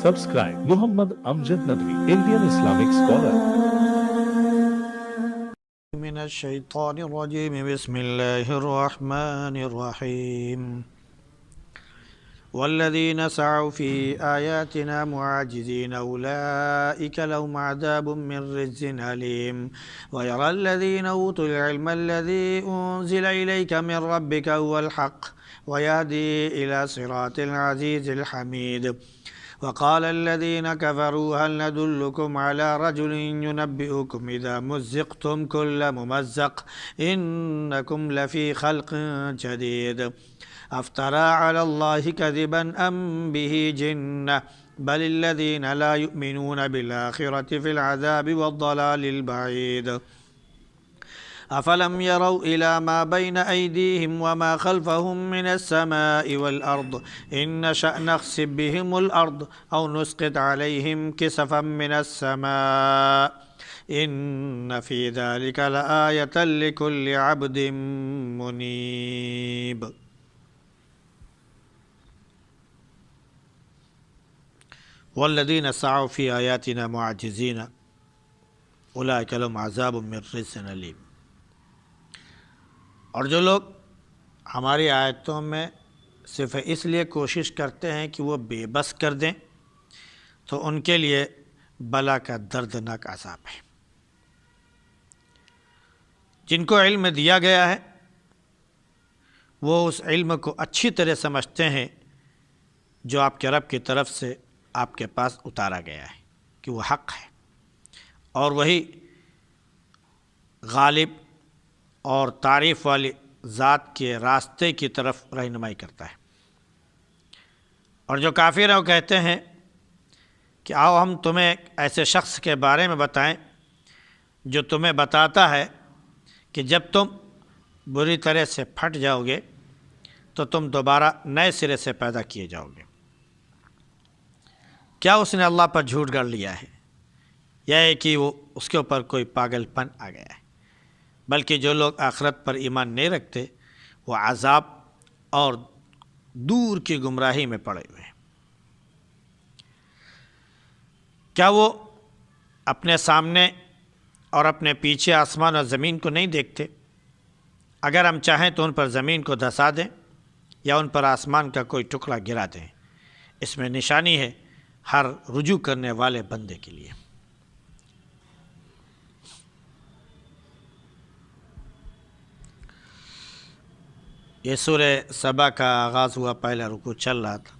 Subscribe Muhammad Amjad Nadwi, Indian Islamic scholar. من الشيطان الرجيم بسم الله الرحمن الرحيم والذين سعوا في آياتنا معاجزين أولئك لهم عذاب من رجز أليم ويرى الذين أوتوا العلم الذي أنزل إليك من ربك هو الحق ويهدي إلى صراط العزيز الحميد وقال الذين كفروا هل ندلكم على رجل ينبئكم إذا مزقتم كل ممزق إنكم لفي خلق جديد أفترى على الله كذبا أم به جنة بل الذين لا يؤمنون بالآخرة في العذاب والضلال البعيد أفلم يروا إلى ما بين أيديهم وما خلفهم من السماء والأرض إن نشأ نخسف بهم الأرض أو نسقط عليهم كسفا من السماء إن في ذلك لآية لكل عبد منيب والذين سعوا في آياتنا معجزين أولئك لهم عذاب من رجز أليم اور جو لوگ ہماری آیتوں میں صرف اس لیے کوشش کرتے ہیں کہ وہ بے بس کر دیں تو ان کے لیے بلا کا دردناک عذاب ہے۔ جن کو علم دیا گیا ہے وہ اس علم کو اچھی طرح سمجھتے ہیں جو آپ کے رب کی طرف سے آپ کے پاس اتارا گیا ہے کہ وہ حق ہے اور وہی غالب اور تعریف والی ذات کے راستے کی طرف رہنمائی کرتا ہے۔ اور جو کافر ہیں وہ کہتے ہیں کہ آؤ ہم تمہیں ایک ایسے شخص کے بارے میں بتائیں جو تمہیں بتاتا ہے کہ جب تم بری طرح سے پھٹ جاؤ گے تو تم دوبارہ نئے سرے سے پیدا کیے جاؤ گے۔ کیا اس نے اللہ پر جھوٹ گڑھ لیا ہے یا ہے کہ وہ اس کے اوپر کوئی پاگل پن آ گیا ہے؟ بلکہ جو لوگ آخرت پر ایمان نہیں رکھتے وہ عذاب اور دور کی گمراہی میں پڑے ہوئے ہیں۔ کیا وہ اپنے سامنے اور اپنے پیچھے آسمان اور زمین کو نہیں دیکھتے؟ اگر ہم چاہیں تو ان پر زمین کو دھسا دیں یا ان پر آسمان کا کوئی ٹکڑا گرا دیں، اس میں نشانی ہے ہر رجوع کرنے والے بندے کے لیے۔ یہ سورہ سبا کا آغاز ہوا، پہلا رکوع چل رہا تھا۔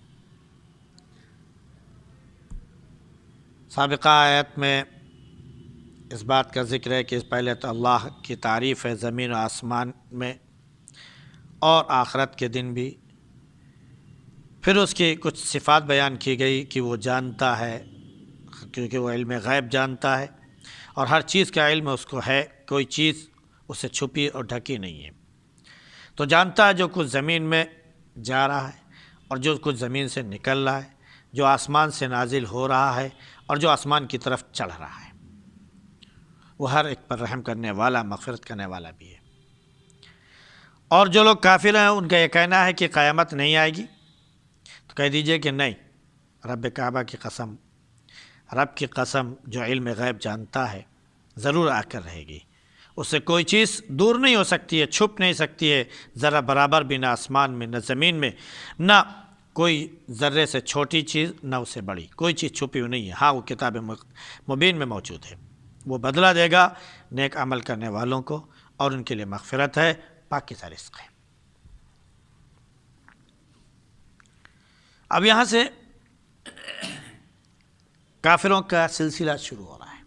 سابقہ آیت میں اس بات کا ذکر ہے کہ پہلے تو اللہ کی تعریف ہے زمین و آسمان میں اور آخرت کے دن بھی، پھر اس کی کچھ صفات بیان کی گئی کہ وہ جانتا ہے کیونکہ وہ علم غیب جانتا ہے اور ہر چیز کا علم اس کو ہے، کوئی چیز اسے چھپی اور ڈھکی نہیں ہے۔ تو جانتا ہے جو کچھ زمین میں جا رہا ہے اور جو کچھ زمین سے نکل رہا ہے، جو آسمان سے نازل ہو رہا ہے اور جو آسمان کی طرف چڑھ رہا ہے۔ وہ ہر ایک پر رحم کرنے والا، مغفرت کرنے والا بھی ہے۔ اور جو لوگ کافر ہیں ان کا یہ کہنا ہے کہ قیامت نہیں آئے گی، تو کہہ دیجئے کہ نہیں، رب کعبہ کی قسم، رب کی قسم جو علم غیب جانتا ہے ضرور آ کر رہے گی۔ اس سے کوئی چیز دور نہیں ہو سکتی ہے، چھپ نہیں سکتی ہے، ذرا برابر بھی، نہ آسمان میں نہ زمین میں، نہ کوئی ذرے سے چھوٹی چیز نہ اسے بڑی، کوئی چیز چھپی ہوئی نہیں ہے۔ ہاں وہ کتاب مبین میں موجود ہے، وہ بدلہ دے گا نیک عمل کرنے والوں کو اور ان کے لیے مغفرت ہے، پاکیزہ رزق ہے۔ اب یہاں سے کافروں کا سلسلہ شروع ہو رہا ہے۔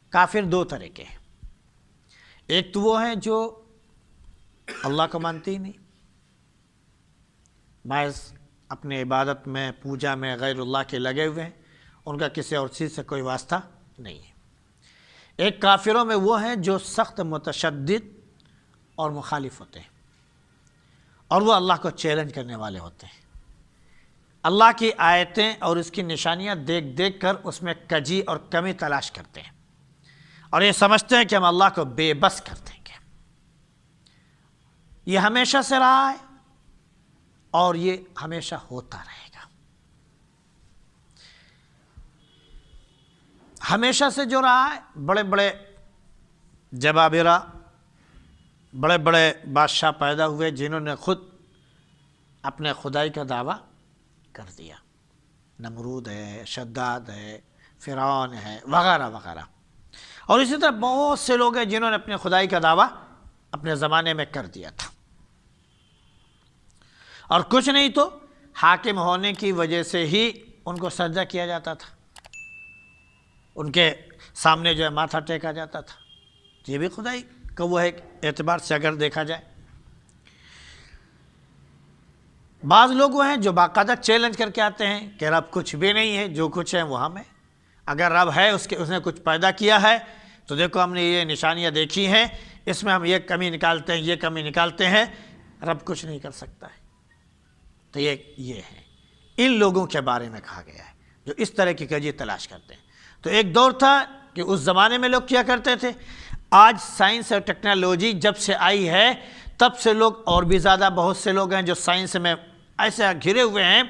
کافر دو طرح کے ہیں، ایک تو وہ ہیں جو اللہ کو مانتے ہی نہیں، محض اپنے عبادت میں، پوجا میں غیر اللہ کے لگے ہوئے ہیں، ان کا کسی اور چیز سے کوئی واسطہ نہیں ہے۔ ایک کافروں میں وہ ہیں جو سخت متشدد اور مخالف ہوتے ہیں اور وہ اللہ کو چیلنج کرنے والے ہوتے ہیں۔ اللہ کی آیتیں اور اس کی نشانیاں دیکھ دیکھ کر اس میں کجی اور کمی تلاش کرتے ہیں اور یہ سمجھتے ہیں کہ ہم اللہ کو بے بس کر دیں گے۔ یہ ہمیشہ سے رہا ہے اور یہ ہمیشہ ہوتا رہے گا۔ ہمیشہ سے جو رہا ہے، بڑے بڑے جبابرہ، بڑے بڑے بادشاہ پیدا ہوئے جنہوں نے خود اپنے خدائی کا دعویٰ کر دیا. نمرود ہے، شداد ہے، فرعون ہے، وغیرہ وغیرہ. اور اسی طرح بہت سے لوگ ہیں جنہوں نے اپنے خدائی کا دعویٰ اپنے زمانے میں کر دیا تھا. اور کچھ نہیں تو حاکم ہونے کی وجہ سے ہی ان کو سجدہ کیا جاتا تھا، ان کے سامنے جو ہے ماتھا ٹیکا جاتا تھا. یہ بھی خدائی کا وہ ہے اعتبار سے اگر دیکھا جائے. بعض لوگ وہ ہیں جو باقاعدہ چیلنج کر کے آتے ہیں کہ رب کچھ بھی نہیں ہے، جو کچھ ہے وہ ہم ہے. اگر رب ہے اس نے کچھ پیدا کیا ہے تو دیکھو ہم نے یہ نشانیاں دیکھی ہیں، اس میں ہم یہ کمی نکالتے ہیں، یہ کمی نکالتے ہیں، رب کچھ نہیں کر سکتا ہے. تو یہ ہے ان لوگوں کے بارے میں کہا گیا ہے جو اس طرح کی کجی تلاش کرتے ہیں. تو ایک دور تھا کہ اس زمانے میں لوگ کیا کرتے تھے. آج سائنس اور ٹیکنالوجی جب سے آئی ہے تب سے لوگ اور بھی زیادہ بہت سے لوگ ہیں جو سائنس میں ایسا گھرے ہوئے ہیں،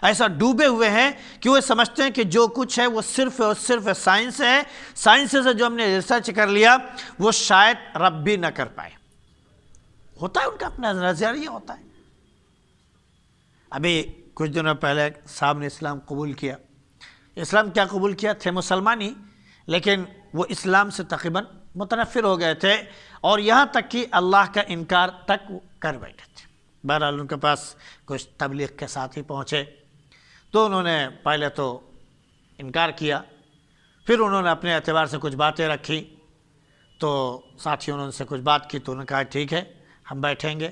ایسا ڈوبے ہوئے ہیں کہ وہ سمجھتے ہیں کہ جو کچھ ہے وہ صرف اور صرف سائنس ہے. سائنس سے جو ہم نے ریسرچ کر لیا وہ شاید رب بھی نہ کر پائے. ہوتا ہے ان کا اپنا نظریہ ہوتا ہے. ابھی کچھ دنوں پہلے صاحب نے اسلام قبول کیا. اسلام کیا قبول کیا؟ تھے مسلمان ہی، لیکن وہ اسلام سے تقریباً متنفر ہو گئے تھے اور یہاں تک کہ اللہ کا انکار تک کر بیٹھے تھے. بہرحال ان کے پاس کچھ تبلیغ کے ساتھی پہنچے تو انہوں نے پہلے تو انکار کیا، پھر انہوں نے اپنے اعتبار سے کچھ باتیں رکھی. تو ساتھیوں نے ان سے کچھ بات کی تو انہوں نے کہا ٹھیک ہے ہم بیٹھیں گے.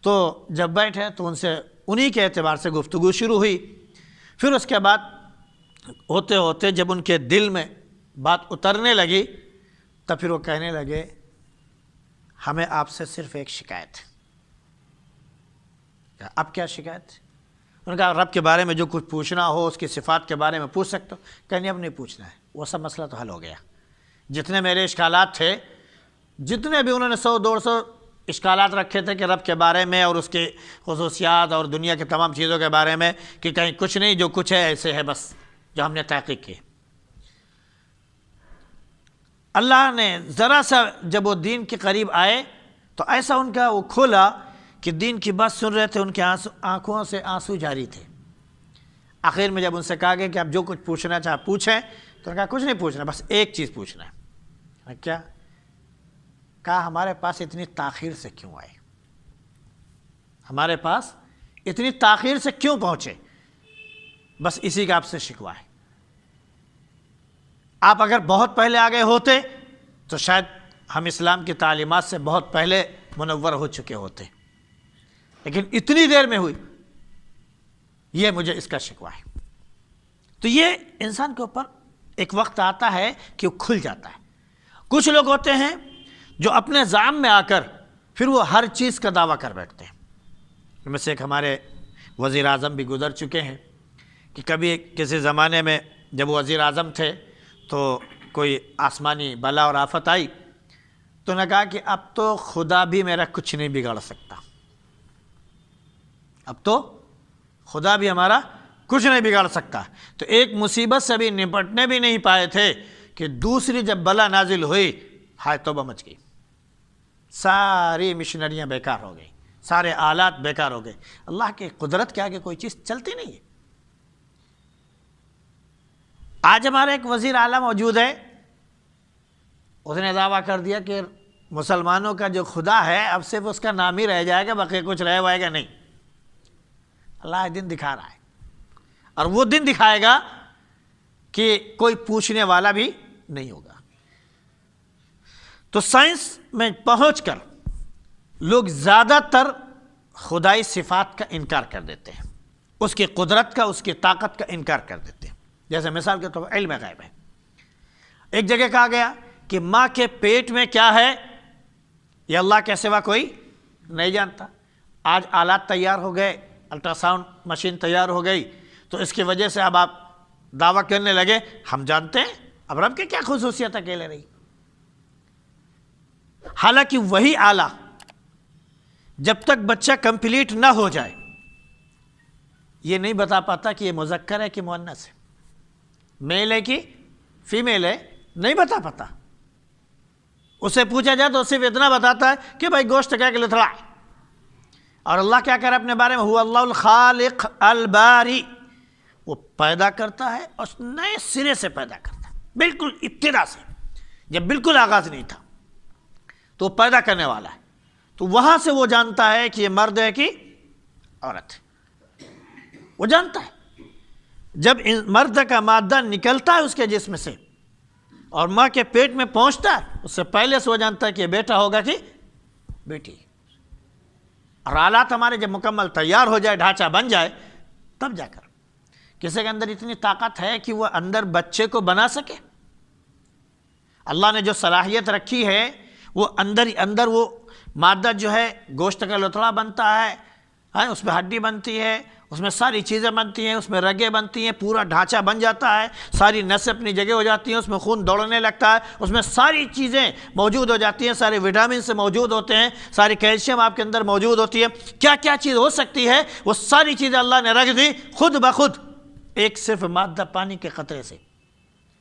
تو جب بیٹھے تو ان سے انہی کے اعتبار سے گفتگو شروع ہوئی. پھر اس کے بعد ہوتے ہوتے جب ان کے دل میں بات اترنے لگی تب پھر وہ کہنے لگے ہمیں آپ سے صرف ایک شکایت ہے. اب کیا شکایت؟ انہوں نے کہا رب کے بارے میں جو کچھ پوچھنا ہو، اس کی صفات کے بارے میں پوچھ سکتے ہو. کہنے اب نہیں پوچھنا ہے، وہ سب مسئلہ تو حل ہو گیا. جتنے میرے اشکالات تھے، جتنے بھی انہوں نے 100-150 اشکالات رکھے تھے کہ رب کے بارے میں اور اس کے خصوصیات اور دنیا کی تمام چیزوں کے بارے میں کہ کہیں کچھ نہیں، جو کچھ ہے ایسے ہے بس جو ہم نے تحقیق کی. اللہ نے ذرا سا جب وہ دین کے قریب آئے تو ایسا ان کا وہ کھولا کہ دین کی بات سن رہے تھے، ان کے آنکھوں سے آنسو جاری تھے. آخر میں جب ان سے کہا گیا کہ آپ جو کچھ پوچھنا چاہے پوچھیں تو انہوں نے کہا کچھ نہیں پوچھنا، بس ایک چیز پوچھنا ہے. کیا؟ کہا ہمارے پاس اتنی تاخیر سے کیوں آئے، ہمارے پاس اتنی تاخیر سے کیوں پہنچے، بس اسی کا آپ سے شکوہ ہے. آپ اگر بہت پہلے آ گئے ہوتے تو شاید ہم اسلام کی تعلیمات سے بہت پہلے منور ہو چکے ہوتے، لیکن اتنی دیر میں ہوئی، یہ مجھے اس کا شکوہ ہے. تو یہ انسان کے اوپر ایک وقت آتا ہے کہ وہ کھل جاتا ہے. کچھ لوگ ہوتے ہیں جو اپنے زعم میں آ کر پھر وہ ہر چیز کا دعویٰ کر بیٹھتے ہیں. ان میں سے ایک ہمارے وزیر اعظم بھی گزر چکے ہیں کہ کبھی کسی زمانے میں جب وہ وزیر اعظم تھے تو کوئی آسمانی بلا اور آفت آئی تو انہوں نے کہا کہ اب تو خدا بھی میرا کچھ نہیں بگاڑ سکتا، اب تو خدا بھی ہمارا کچھ نہیں بگاڑ سکتا. تو ایک مصیبت سے بھی نپٹنے بھی نہیں پائے تھے کہ دوسری جب بلا نازل ہوئی، ہائے توبہ مچ گئی، ساری مشنریاں بیکار ہو گئی، سارے آلات بیکار ہو گئے. اللہ کی قدرت کے آگے کوئی چیز چلتی نہیں ہے. آج ہمارا ایک وزیر اعلیٰ موجود ہے، اس نے دعویٰ کر دیا کہ مسلمانوں کا جو خدا ہے اب صرف اس کا نام ہی رہ جائے گا، باقی کچھ رہ وائے گا نہیں. اللہ دن دکھا رہا ہے اور وہ دن دکھائے گا کہ کوئی پوچھنے والا بھی نہیں ہوگا. تو سائنس میں پہنچ کر لوگ زیادہ تر خدائی صفات کا انکار کر دیتے ہیں، اس کی قدرت کا، اس کی طاقت کا انکار کر دیتے ہیں. جیسے مثال کے طور پر علم غیب ہے. ایک جگہ کہا گیا کہ ماں کے پیٹ میں کیا ہے یہ اللہ کے سوا کوئی نہیں جانتا. آج آلات تیار ہو گئے، الٹرا ساؤنڈ مشین تیار ہو گئی، تو اس کی وجہ سے اب آپ دعویٰ کرنے لگے ہم جانتے ہیں. اب رب کی کیا خصوصیت اکیلے رہی؟ حالانکہ وہی آلہ جب تک بچہ کمپلیٹ نہ ہو جائے یہ نہیں بتا پاتا کہ یہ مذکر ہے کہ مؤنث ہے، میل ہے کہ فیمیل ہے نہیں بتا پاتا، اسے پوچھا جائے تو صرف اتنا بتاتا ہے کہ بھائی گوشت کیا کہ لتڑا ہے۔ اور اللہ کیا کہہ رہا ہے اپنے بارے میں، هو اللہ الخالق الباری، وہ پیدا کرتا ہے اور نئے سرے سے پیدا کرتا ہے، بالکل ابتدا سے، جب بالکل آغاز نہیں تھا تو وہ پیدا کرنے والا ہے۔ تو وہاں سے وہ جانتا ہے کہ یہ مرد ہے کہ عورت ہے، وہ جانتا ہے۔ جب مرد کا مادہ نکلتا ہے اس کے جسم سے اور ماں کے پیٹ میں پہنچتا ہے، اس سے پہلے سے وہ جانتا ہے کہ یہ بیٹا ہوگا کہ بیٹی۔ اور آلات ہمارے جب مکمل تیار ہو جائے، ڈھانچہ بن جائے، تب جا کر کسی کے اندر اتنی طاقت ہے کہ وہ اندر بچے کو بنا سکے۔ اللہ نے جو صلاحیت رکھی ہے وہ اندر ہی اندر وہ مادہ جو ہے گوشت کا لتڑا بنتا ہے، اس میں ہڈی بنتی ہے، اس میں ساری چیزیں بنتی ہیں، اس میں رگیں بنتی ہیں، پورا ڈھانچہ بن جاتا ہے، ساری نسیں اپنی جگہ ہو جاتی ہیں، اس میں خون دوڑنے لگتا ہے، اس میں ساری چیزیں موجود ہو جاتی ہیں، سارے وٹامن سے موجود ہوتے ہیں، ساری کیلشیم آپ کے اندر موجود ہوتی ہے، کیا کیا چیز ہو سکتی ہے وہ ساری چیزیں اللہ نے رکھ دی خود بخود، ایک صرف مادہ پانی کے قطرے سے۔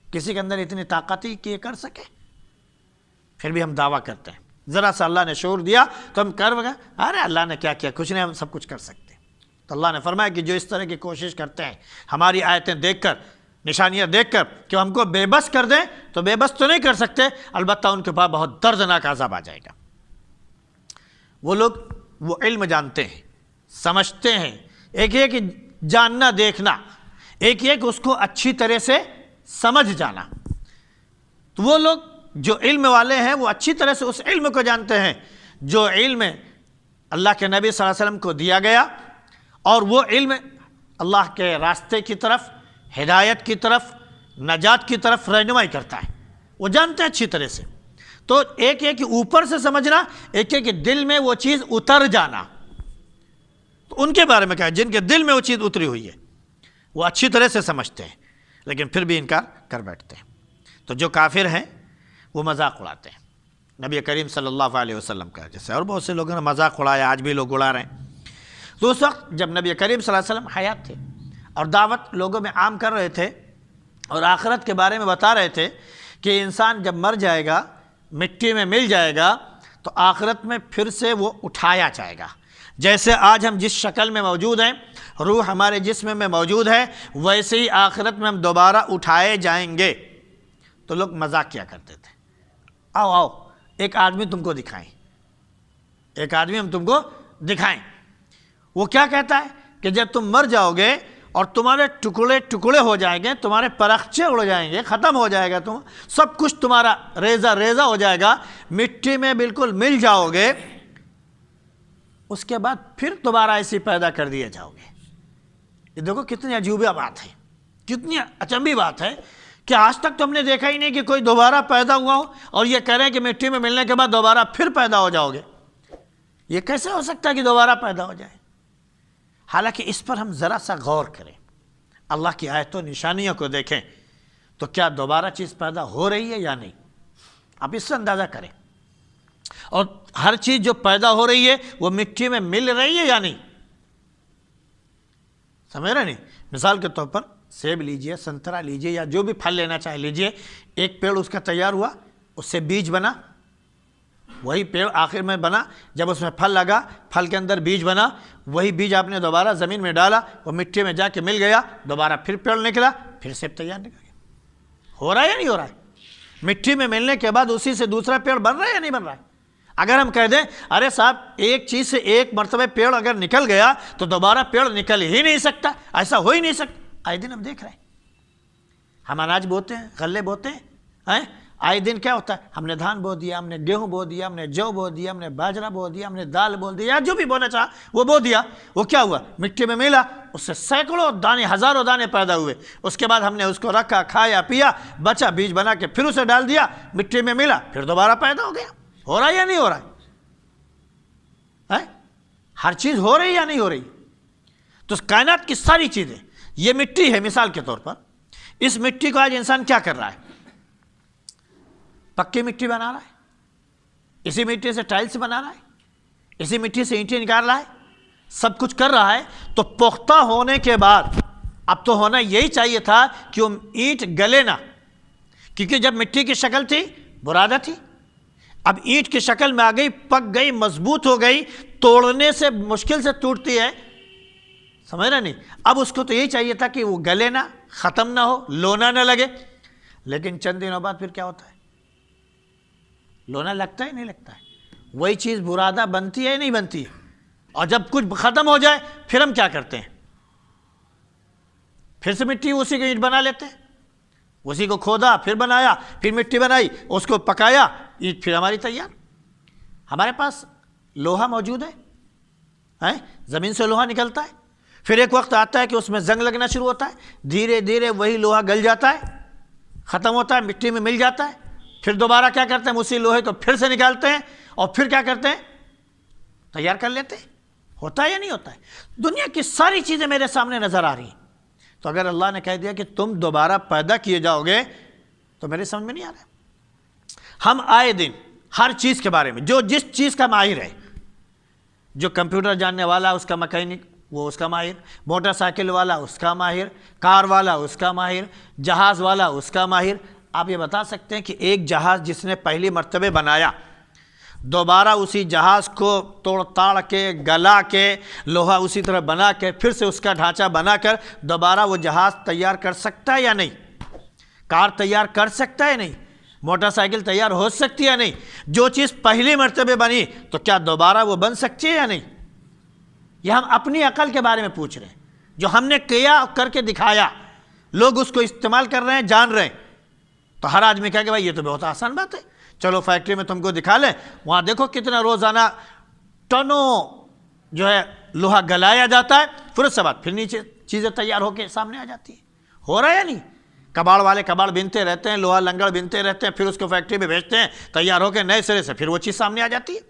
کسی کے اندر اتنی طاقت ہی کہ یہ کر سکے؟ پھر بھی ہم دعویٰ کرتے ہیں، ذرا سا اللہ نے شعور دیا تو ہم کر گئے، ارے اللہ نے کیا کیا، کچھ نہیں، ہم سب کچھ کر سکتے۔ تو اللہ نے فرمایا کہ جو اس طرح کی کوشش کرتے ہیں ہماری آیتیں دیکھ کر، نشانیاں دیکھ کر کہ ہم کو بے بس کر دیں، تو بے بس تو نہیں کر سکتے، البتہ ان کے پاس بہت دردناک عذاب آ جائے گا۔ وہ لوگ وہ علم جانتے ہیں، سمجھتے ہیں، ایک یہ کہ جاننا دیکھنا، ایک یہ کہ اس کو اچھی طرح سے سمجھ جانا۔ تو وہ لوگ جو علم والے ہیں وہ اچھی طرح سے اس علم کو جانتے ہیں جو علم اللہ کے نبی صلی اللہ علیہ وسلم کو دیا گیا، اور وہ علم اللہ کے راستے کی طرف، ہدایت کی طرف، نجات کی طرف رہنمائی کرتا ہے، وہ جانتے ہیں اچھی طرح سے۔ تو ایک ہے کہ اوپر سے سمجھنا، ایک ہے کہ دل میں وہ چیز اتر جانا۔ تو ان کے بارے میں کہا ہے جن کے دل میں وہ چیز اتری ہوئی ہے وہ اچھی طرح سے سمجھتے ہیں، لیکن پھر بھی انکار کر بیٹھتے ہیں۔ تو جو کافر ہیں وہ مذاق اڑاتے ہیں نبی کریم صلی اللہ علیہ وسلم کا، جیسے اور بہت سے لوگوں نے مذاق اڑایا، آج بھی لوگ اڑا رہے ہیں۔ تو اس وقت جب نبی کریم صلی اللہ علیہ وسلم حیات تھے اور دعوت لوگوں میں عام کر رہے تھے اور آخرت کے بارے میں بتا رہے تھے کہ انسان جب مر جائے گا، مٹی میں مل جائے گا، تو آخرت میں پھر سے وہ اٹھایا جائے گا۔ جیسے آج ہم جس شکل میں موجود ہیں، روح ہمارے جسم میں موجود ہے، ویسے ہی آخرت میں ہم دوبارہ اٹھائے جائیں گے۔ تو لوگ مذاق کیا کرتے تھے، آؤ آؤ ایک آدمی تم کو دکھائیں، ایک آدمی ہم تم کو دکھائیں۔ وہ کیا کہتا ہے کہ جب تم مر جاؤ گے اور تمہارے ٹکڑے ٹکڑے ہو جائیں گے، تمہارے پرخچے اڑ جائیں گے، ختم ہو جائے گا، تم سب کچھ تمہارا ریزہ ریزہ ہو جائے گا، مٹی میں بالکل مل جاؤ گے، اس کے بعد پھر دوبارہ ایسی پیدا کر دیے جاؤ گے۔ یہ دیکھو کتنی عجوبہ بات ہے، کتنی اچنبھی بات ہے کہ آج تک تو ہم نے دیکھا ہی نہیں کہ کوئی دوبارہ پیدا ہوا ہو اور یہ کہہ رہے ہیں کہ مٹی میں ملنے کے بعد دوبارہ پھر پیدا ہو جاؤ گے۔ یہ کیسے ہو سکتا ہے کہ دوبارہ پیدا ہو جائے؟ حالانکہ اس پر ہم ذرا سا غور کریں، اللہ کی آیتوں نشانیوں کو دیکھیں، تو کیا دوبارہ چیز پیدا ہو رہی ہے یا نہیں؟ آپ اس سے اندازہ کریں۔ اور ہر چیز جو پیدا ہو رہی ہے وہ مٹی میں مل رہی ہے یا نہیں؟ سمجھ رہے نہیں؟ مثال کے طور پر سیب لیجئے، سنترا لیجئے، یا جو بھی پھل لینا چاہے لیجئے، ایک پیڑ اس کا تیار ہوا، اس سے بیج بنا، وہی پیڑ آخر میں بنا، جب اس میں پھل لگا، پھل کے اندر بیج بنا، وہی بیج آپ نے دوبارہ زمین میں ڈالا، وہ مٹی میں جا کے مل گیا، دوبارہ پھر پیڑ نکلا، پھر سیب تیار نکل گیا۔ ہو رہا ہے یا نہیں ہو رہا ہے؟ مٹی میں ملنے کے بعد اسی سے دوسرا پیڑ بن رہا ہے یا نہیں بن رہا ہے؟ اگر ہم کہہ دیں ارے صاحب ایک چیز سے ایک مرتبہ پیڑ اگر نکل گیا تو دوبارہ پیڑ نکل ہی نہیں سکتا، ایسا ہو ہی نہیں سکتا۔ آئے دن ہم دیکھ رہے ہیں، ہم اناج بوتے ہیں، غلے بوتے ہیں، آئے دن کیا ہوتا ہے، ہم نے دھان بو دیا، ہم نے گیہوں بو دیا، ہم نے جو بو دیا، ہم نے باجرہ بو دیا، ہم نے دال بو دیا، جو بھی بونا چاہا وہ بو دیا، وہ کیا ہوا، مٹی میں ملا، اس سے سینکڑوں دانے، ہزاروں دانے پیدا ہوئے، اس کے بعد ہم نے اس کو رکھا، کھایا، پیا، بچا، بیج بنا کے پھر اسے ڈال دیا، مٹی میں ملا، پھر دوبارہ پیدا ہو گیا۔ ہو رہا ہے یا نہیں ہو رہا ہے؟ ہر چیز ہو رہی یا نہیں ہو رہی؟ تو کائنات کی ساری چیزیں، یہ مٹی ہے مثال کے طور پر، اس مٹی کو آج انسان کیا کر رہا ہے؟ پکی مٹی بنا رہا ہے، اسی مٹی سے ٹائلز بنا رہا ہے، اسی مٹی سے اینٹیں نکال رہا ہے، سب کچھ کر رہا ہے۔ تو پختہ ہونے کے بعد اب تو ہونا یہی چاہیے تھا کہ وہ اینٹ گلے نہ، کیونکہ جب مٹی کی شکل تھی برادہ تھی، اب اینٹ کی شکل میں آ گئی، پک گئی، مضبوط ہو گئی، توڑنے سے مشکل سے ٹوٹتی ہے، سمجھ رہے نہیں؟ اب اس کو تو یہی چاہیے تھا کہ وہ گلے نہ، ختم نہ ہو، لونا نہ لگے، لیکن چند دنوں بعد پھر کیا ہوتا ہے؟ لونا لگتا ہے نہیں لگتا ہے؟ وہی چیز برادہ بنتی ہے نہیں بنتی ہے؟ اور جب کچھ ختم ہو جائے پھر ہم کیا کرتے ہیں؟ پھر سے مٹی اسی کو اینٹ بنا لیتے ہیں، اسی کو کھودا، پھر بنایا، پھر مٹی بنائی، اس کو پکایا، اینٹ پھر ہماری تیار۔ ہمارے پاس لوہا موجود ہے، زمین سے لوہا نکلتا ہے، پھر ایک وقت آتا ہے کہ اس میں زنگ لگنا شروع ہوتا ہے، دھیرے دھیرے وہی لوہا گل جاتا ہے، ختم ہوتا ہے، مٹی میں مل جاتا ہے، پھر دوبارہ کیا کرتے ہیں؟ اسی لوہے کو پھر سے نکالتے ہیں اور پھر کیا کرتے ہیں؟ تیار کر لیتے ہیں۔ ہوتا ہے یا نہیں ہوتا ہے؟ دنیا کی ساری چیزیں میرے سامنے نظر آ رہی ہیں، تو اگر اللہ نے کہہ دیا کہ تم دوبارہ پیدا کیے جاؤ گے تو میرے سمجھ میں نہیں آ رہا۔ ہم آئے دن ہر چیز کے بارے میں، جو جس چیز کا ماہر ہے، جو کمپیوٹر جاننے والا اس کا مکینک وہ اس کا ماہر، موٹر سائیکل والا اس کا ماہر، کار والا اس کا ماہر، جہاز والا اس کا ماہر۔ آپ یہ بتا سکتے ہیں کہ ایک جہاز جس نے پہلی مرتبہ بنایا، دوبارہ اسی جہاز کو توڑ تاڑ کے، گلا کے، لوہا اسی طرح بنا کے، پھر سے اس کا ڈھانچہ بنا کر دوبارہ وہ جہاز تیار کر سکتا ہے یا نہیں؟ کار تیار کر سکتا ہے نہیں؟ موٹر سائیکل تیار ہو سکتی ہے یا نہیں؟ جو چیز پہلی مرتبہ بنی تو کیا دوبارہ وہ بن سکتی ہے یا نہیں؟ یہ ہم اپنی عقل کے بارے میں پوچھ رہے ہیں، جو ہم نے کیا کر کے دکھایا، لوگ اس کو استعمال کر رہے ہیں، جان رہے ہیں، تو ہر آدمی کہے کہ بھائی یہ تو بہت آسان بات ہے، چلو فیکٹری میں تم کو دکھا لیں، وہاں دیکھو کتنا روزانہ ٹنوں جو ہے لوہا گلایا جاتا ہے، پھر اس کے بعد پھر نیچے چیزیں تیار ہو کے سامنے آ جاتی ہیں۔ ہو رہا ہے یا نہیں؟ کباڑ والے کباڑ بنتے رہتے ہیں، لوہا لنگڑ بنتے رہتے ہیں، پھر اس کو فیکٹری میں بھیجتے ہیں، تیار ہو کے نئے سرے سے پھر وہ چیز سامنے آ جاتی ہے۔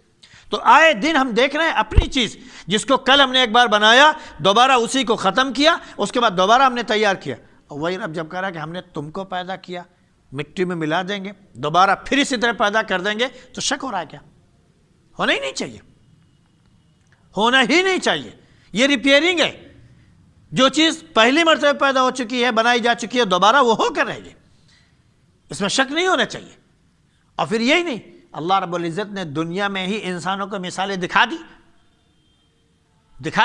تو آئے دن ہم دیکھ رہے ہیں اپنی چیز، جس کو کل ہم نے ایک بار بنایا، دوبارہ اسی کو ختم کیا، اس کے بعد دوبارہ ہم نے تیار کیا، اور وہی رب جب کہہ رہا ہے کہ ہم نے تم کو پیدا کیا، مٹی میں ملا دیں گے، دوبارہ پھر اسی طرح پیدا کر دیں گے، تو شک ہو رہا ہے کیا؟ ہونا ہی نہیں چاہیے، ہونا ہی نہیں چاہیے۔ یہ ریپیئرنگ ہے، جو چیز پہلی مرتبہ پیدا ہو چکی ہے، بنائی جا چکی ہے، دوبارہ وہ ہو کر رہے گی، اس میں شک نہیں ہونا چاہیے۔ اور پھر یہی نہیں، اللہ رب العزت نے دنیا میں ہی انسانوں کو مثالیں دکھا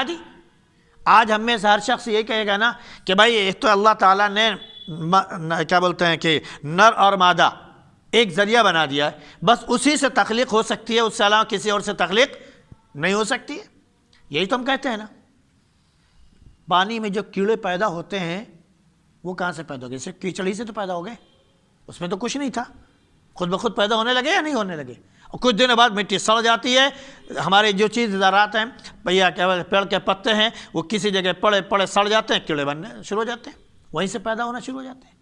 دی۔ آج ہم میں سے ہر شخص یہی کہے گا نا کہ بھائی ایک تو اللہ تعالیٰ نے کیا بولتے ہیں کہ نر اور مادہ ایک ذریعہ بنا دیا ہے، بس اسی سے تخلیق ہو سکتی ہے، اس سے علاوہ کسی اور سے تخلیق نہیں ہو سکتی ہے۔ یہی تو ہم کہتے ہیں نا، پانی میں جو کیڑے پیدا ہوتے ہیں وہ کہاں سے پیدا ہو گئے؟ صرف کیچڑ ہی سے تو پیدا ہو گئے، اس میں تو کچھ نہیں تھا، خود بخود پیدا ہونے لگے یا نہیں ہونے لگے؟ اور کچھ دنوں بعد مٹی سڑ جاتی ہے، ہمارے جو چیز ذرات ہیں، بھیا کیا پیڑ کے پتے ہیں، وہ کسی جگہ پڑے سڑ جاتے ہیں، کیڑے بننے شروع ہو جاتے ہیں، وہیں سے پیدا ہونا شروع ہو جاتے ہیں۔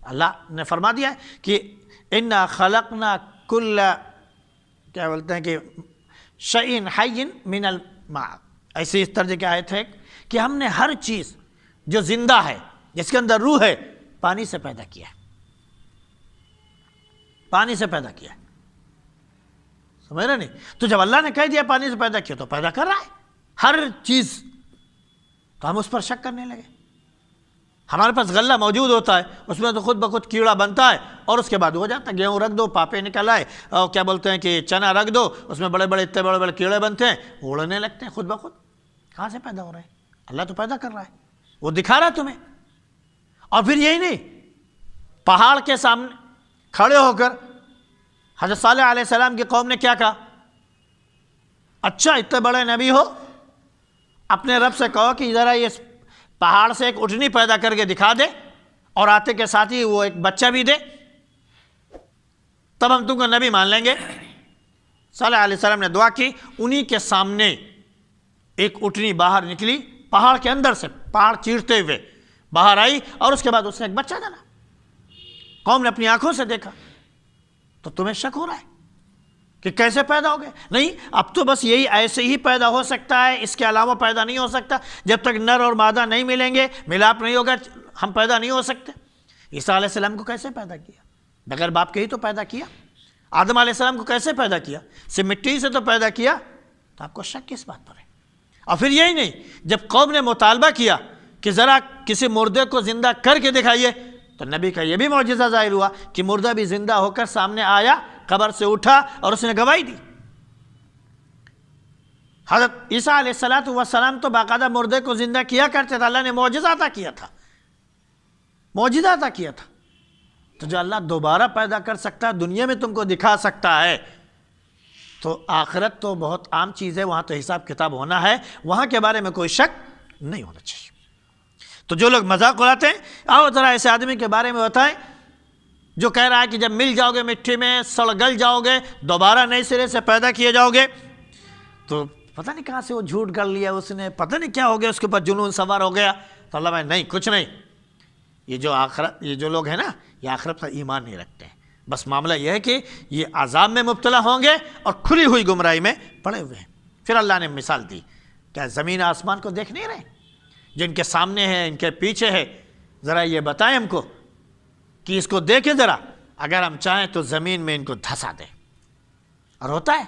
اللہ نے فرما دیا ہے کہ اِنَّا خَلَقْنَا كُلَّ کیا بولتے ہیں کہ شَيْءٍ حَيٍّ مِنَ الْمَاءِ، ایسی اس طرح کی آیت ہے کہ ہم نے ہر چیز جو زندہ ہے، جس کے اندر روح ہے، پانی سے پیدا کیا ہے، پانی سے پیدا کیا ہے، سمجھ رہے نہیں؟ تو جب اللہ نے کہہ دیا پانی سے پیدا کیا تو پیدا کر رہا ہے ہر چیز، تو ہم اس پر شک کرنے لگے۔ ہمارے پاس غلہ موجود ہوتا ہے، اس میں تو خود بخود کیڑا بنتا ہے، اور اس کے بعد ہو جاتا ہے، گیہوں رکھ دو، پاپے نکل آئے، اور کیا بولتے ہیں کہ چنا رکھ دو، اس میں بڑے بڑے اتنے بڑے بڑے کیڑے بنتے ہیں، اڑنے لگتے ہیں خود بخود۔ کہاں سے پیدا ہو رہے ہیں؟ اللہ تو پیدا کر رہا ہے، وہ دکھا رہا ہے تمہیں۔ اور پھر یہی نہیں، پہاڑ کے سامنے کھڑے ہو کر حضرت صالح علیہ السلام کی قوم نے کیا کہا؟ اچھا اتنے بڑے نبی ہو، اپنے رب سے کہو کہ ذرا یہ پہاڑ سے ایک اٹھنی پیدا کر کے دکھا دے، اور آتے کے ساتھ ہی وہ ایک بچہ بھی دے، تب ہم تم کو نبی مان لیں گے۔ صالح علیہ السلام نے دعا کی، انہی کے سامنے ایک اٹھنی باہر نکلی، پہاڑ کے اندر سے، پہاڑ چیرتے ہوئے باہر آئی، اور اس کے بعد اس نے ایک بچہ ڈالا۔ قوم نے اپنی آنکھوں سے دیکھا۔ تو تمہیں شک ہو رہا ہے کہ کیسے پیدا ہو گئے؟ نہیں، اب تو بس یہی ایسے ہی پیدا ہو سکتا ہے، اس کے علاوہ پیدا نہیں ہو سکتا۔ جب تک نر اور مادہ نہیں ملیں گے، ملاپ نہیں ہوگا، ہم پیدا نہیں ہو سکتے۔ عیسیٰ علیہ السلام کو کیسے پیدا کیا؟ بغیر باپ کے ہی تو پیدا کیا۔ آدم علیہ السلام کو کیسے پیدا کیا؟ صرف مٹی سے تو پیدا کیا۔ تو آپ کو شک کس بات پر ہے؟ اور پھر یہی نہیں، جب قوم نے مطالبہ کیا کہ ذرا کسی مردے کو زندہ کر کے دکھائیے، تو تو نبی کا یہ بھی معجزہ ظاہر ہوا کہ مردہ بھی زندہ ہو کر سامنے آیا، قبر سے اٹھا اور اس نے گواہی دی۔ حضرت عیسیٰ علیہ السلام تو باقاعدہ مردے کو زندہ کیا کرتے تھے، اللہ نے معجزہ عطا کیا تھا، معجزہ عطا کیا تھا۔ تو جو اللہ دوبارہ پیدا کر سکتا ہے، دنیا میں تم کو دکھا سکتا ہے، تو آخرت تو بہت عام چیز ہے، وہاں تو حساب کتاب ہونا ہے، وہاں کے بارے میں کوئی شک نہیں ہونا چاہیے۔ تو جو لوگ مذاق اڑاتے ہیں، آؤ ذرا ایسے آدمی کے بارے میں بتائیں جو کہہ رہا ہے کہ جب مل جاؤ گے مٹی میں سڑ گل جاؤ گے، دوبارہ نئے سرے سے پیدا کیے جاؤ گے۔ تو پتہ نہیں کہاں سے وہ جھوٹ کر لیا اس نے، پتہ نہیں کیا ہو گیا، اس کے اوپر جنون سوار ہو گیا۔ تو اللہ میں نہیں، کچھ نہیں، یہ جو لوگ ہیں نا، یہ آخرت کا ایمان نہیں رکھتے ہیں۔ بس معاملہ یہ ہے کہ یہ عذاب میں مبتلا ہوں گے اور کھلی ہوئی گمراہی میں پڑے ہوئے ہیں۔ پھر اللہ نے مثال دی، کیا زمین آسمان کو دیکھ نہیں رہے؟ جن کے سامنے ہے، ان کے پیچھے ہے، ذرا یہ بتائیں ہم کو کہ اس کو دیکھیں ذرا، اگر ہم چاہیں تو زمین میں ان کو دھسا دیں۔ اور ہوتا ہے،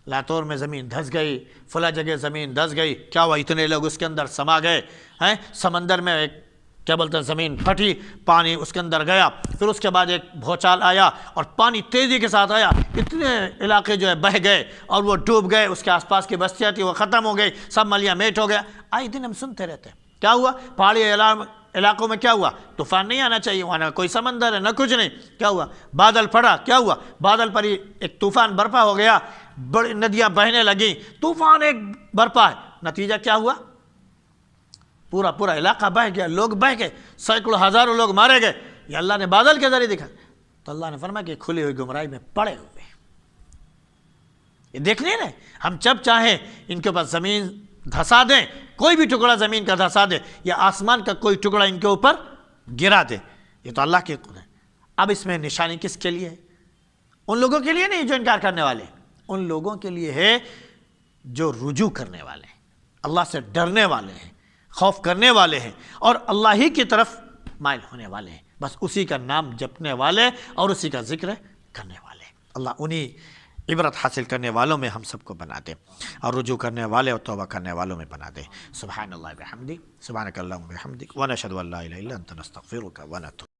لاتور میں زمین دھس گئی، فلاں جگہ زمین دھس گئی، کیا ہوا؟ اتنے لوگ اس کے اندر سما گئے ہیں۔ سمندر میں ایک کیا بولتے ہیں، زمین پھٹی، پانی اس کے اندر گیا، پھر اس کے بعد ایک بھوچال آیا اور پانی تیزی کے ساتھ آیا، اتنے علاقے جو ہے بہہ گئے اور وہ ڈوب گئے، اس کے آس پاس کی بستیاں تھیں وہ ختم ہو گئی، سب ملیاں میٹ ہو گیا۔ آئے دن ہم سنتے رہتے ہیں کیا ہوا، پہاڑی علاقوں میں کیا ہوا، طوفان نہیں آنا چاہیے، وہاں نہ کوئی سمندر ہے نہ کچھ نہیں، کیا ہوا، بادل پھٹا، کیا ہوا، بادل پر ہی ایک طوفان برپا ہو گیا، بڑی ندیاں بہنے لگیں، طوفان ایک برپا ہے، نتیجہ کیا ہوا، پورا علاقہ بہہ گیا، لوگ بہہ گئے، سینکڑوں ہزاروں لوگ مارے گئے۔ یہ اللہ نے بادل کے ذریعے دکھا۔ تو اللہ نے فرمایا کہ کھلی ہوئی گمراہی میں پڑے ہوئے، یہ دیکھ نہیں رہے۔ ہم جب چاہیں ان کے پاس زمین دھسا دیں، کوئی بھی ٹکڑا زمین کا دھسا دیں، یا آسمان کا کوئی ٹکڑا ان کے اوپر گرا دے، یہ تو اللہ کی قدرت ہے۔ اب اس میں نشانی کس کے لیے ہے؟ ان لوگوں کے لیے نہیں جو انکار کرنے والے، ان لوگوں کے لیے ہے جو رجوع کرنے والے ہیں، اللہ سے ڈرنے والے ہیں، خوف کرنے والے ہیں، اور اللہ ہی کی طرف مائل ہونے والے ہیں، بس اسی کا نام جپنے والے اور اسی کا ذکر کرنے والے۔ اللہ انہی عبرت حاصل کرنے والوں میں ہم سب کو بنا دے، اور رجوع کرنے والے اور توبہ کرنے والوں میں بنا دے۔ سبحان اللہ بحمدہ، سبحانک اللہم بحمدک، ونشہد ان لا الہ الا انت نستغفرک ونتوب